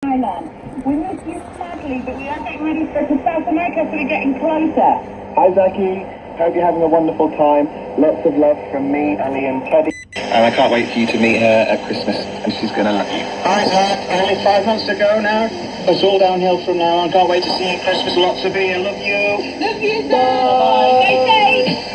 Thailand. We miss you sadly, but we are getting ready to go to South America, so we're getting closer. Hi, Zaki. Hope you're having a wonderful time. Lots of love from me, Ali, and Teddy. And I can't wait for you to meet her at Christmas, and she's going to love you. Hi, Zach. Only 5 months to go now. It's all downhill from now on. Can't wait to see you at Christmas. Lots of beer. Love you. Love you, sir. Bye. Stay safe.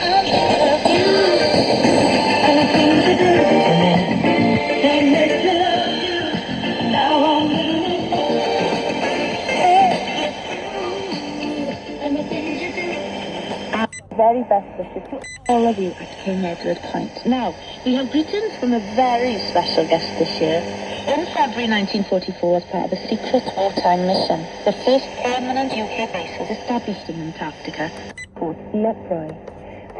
Very best wishes to all of you at King Edward Point. Now, we have greetings from a very special guest this year. In February 1944, as part of a secret wartime mission, the first permanent UK base was established in Antarctica, called Leproy,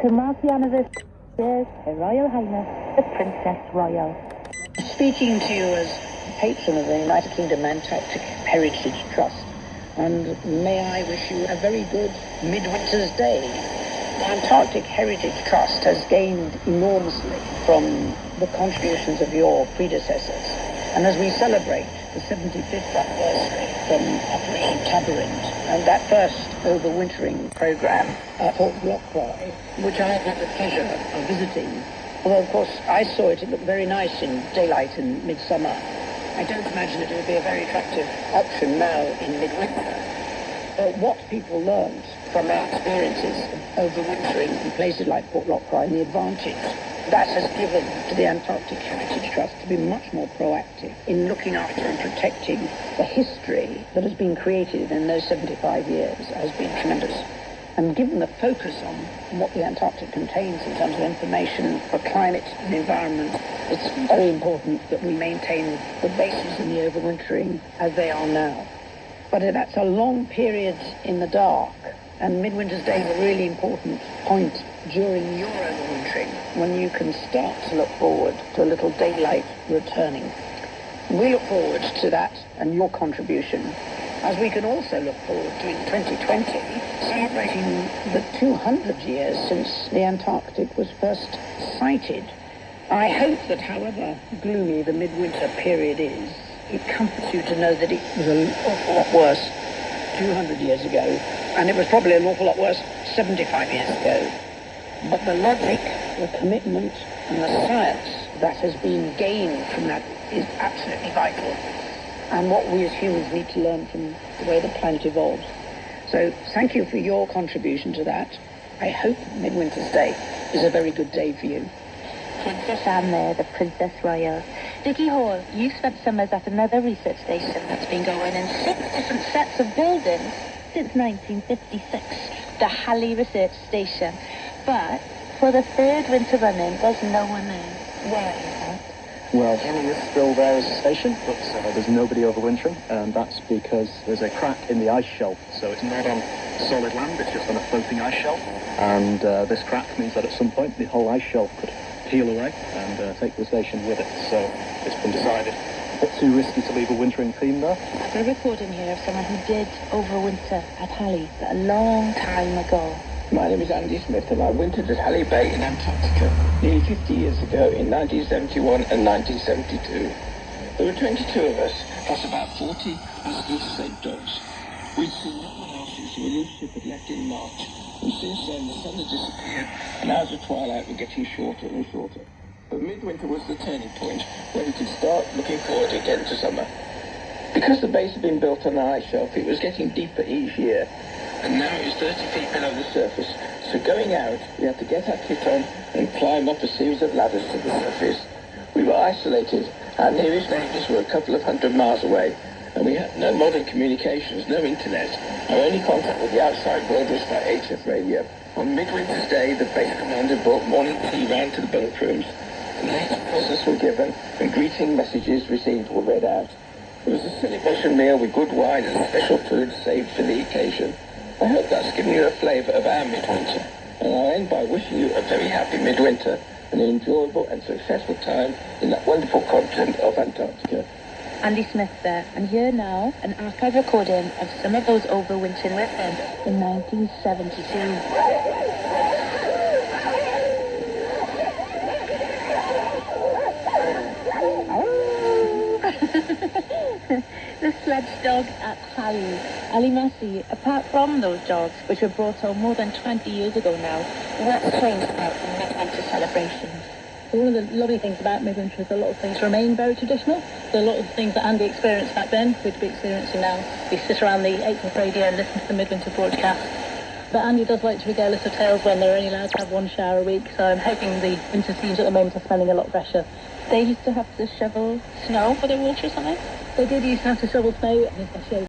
to mark the anniversary of Her Royal Highness, the Princess Royal. Speaking to you as patron of the United Kingdom Antarctic Heritage Trust, and may I wish you a very good midwinter's day. The Antarctic Heritage Trust has gained enormously from the contributions of your predecessors. And as we celebrate the 75th anniversary from Operation Tabarant and that first overwintering program at Port Lockroy, which I had the pleasure of visiting, although of course I saw it looked very nice in daylight in midsummer, I don't imagine it would be a very attractive option now in midwinter. What people learned from our experiences of overwintering in places like Port Lockroy and the advantage that has given to the Antarctic Heritage Trust to be much more proactive in looking after and protecting the history that has been created in those 75 years has been tremendous. And given the focus on what the Antarctic contains in terms of information for climate and environment, it's very important that we maintain the bases in the overwintering as they are now. But that's a long period in the dark, and Midwinter's Day is a really important point during your overwintering, when you can start to look forward to a little daylight returning. We look forward to that and your contribution, as we can also look forward to in 2020, celebrating the 200 years since the Antarctic was first sighted. I hope that however gloomy the midwinter period is, it comforts you to know that it was an awful lot worse 200 years ago, and it was probably an awful lot worse 75 years ago. But the logic, the commitment, and the science that has been gained from that is absolutely vital, and what we as humans need to learn from the way the planet evolves. So thank you for your contribution to that. I hope Midwinter's Day is a very good day for you. Princess Anne there, the Princess Royal. Vicky Hall, you spent summers at another research station that's been going in 6 different sets of buildings since 1956, the Halley Research Station. But for the third winter running, there's no one there. Why is that? Well, Halley is still there as a station, but there's nobody overwintering, and that's because there's a crack in the ice shelf. So it's not on solid land, it's just on a floating ice shelf. And this crack means that at some point the whole ice shelf could peel away and take the station with it. So it's been decided a bit too risky to leave a wintering theme there. I've got a recording here of someone who did overwinter at Halley a long time ago. My name is Andy Smith, and I wintered at Halley Bay in Antarctica nearly 50 years ago in 1971 and 1972. There were 22 of us, plus about 40 asthmatic dogs. We'd seen nothing else since the Williams ship had left in March, and since then the sun had disappeared, and hours of twilight were getting shorter and shorter. But midwinter was the turning point where we could start looking forward again to summer. Because the base had been built on an ice shelf, it was getting deeper each year, and now it was 30 feet below the surface. So going out, we had to get our kit on and climb up a series of ladders to the surface. We were isolated. Our nearest neighbours were a couple of 100 miles away, and we had no modern communications, no internet. Our only contact with the outside world was by HF radio. On Midwinter's Day, the base commander brought morning tea round to the bunk rooms. The latest process were given, and greeting messages received were read out. It was a celebration meal with good wine and special food saved for the occasion. I hope that's given you a flavour of our midwinter, and I'll end by wishing you a very happy midwinter and an enjoyable and successful time in that wonderful continent of Antarctica. Andy Smith there, and here now an archive recording of some of those overwintering with him in 1972. The sledge dog at Hali. Ali Messi, apart from those dogs, which were brought home more than 20 years ago now, what's changed about the midwinter celebrations? One of the lovely things about midwinter is a lot of things remain very traditional. So a lot of the things that Andy experienced back then, we'd be experiencing now. We sit around the 8th radio and listen to the midwinter broadcast. But Andy does like to regale us with tales when they're only allowed to have one shower a week, so I'm hoping the winter seasons at the moment are smelling a lot fresher. They used to have to shovel snow for their water or something? They did used to have to shovel snow.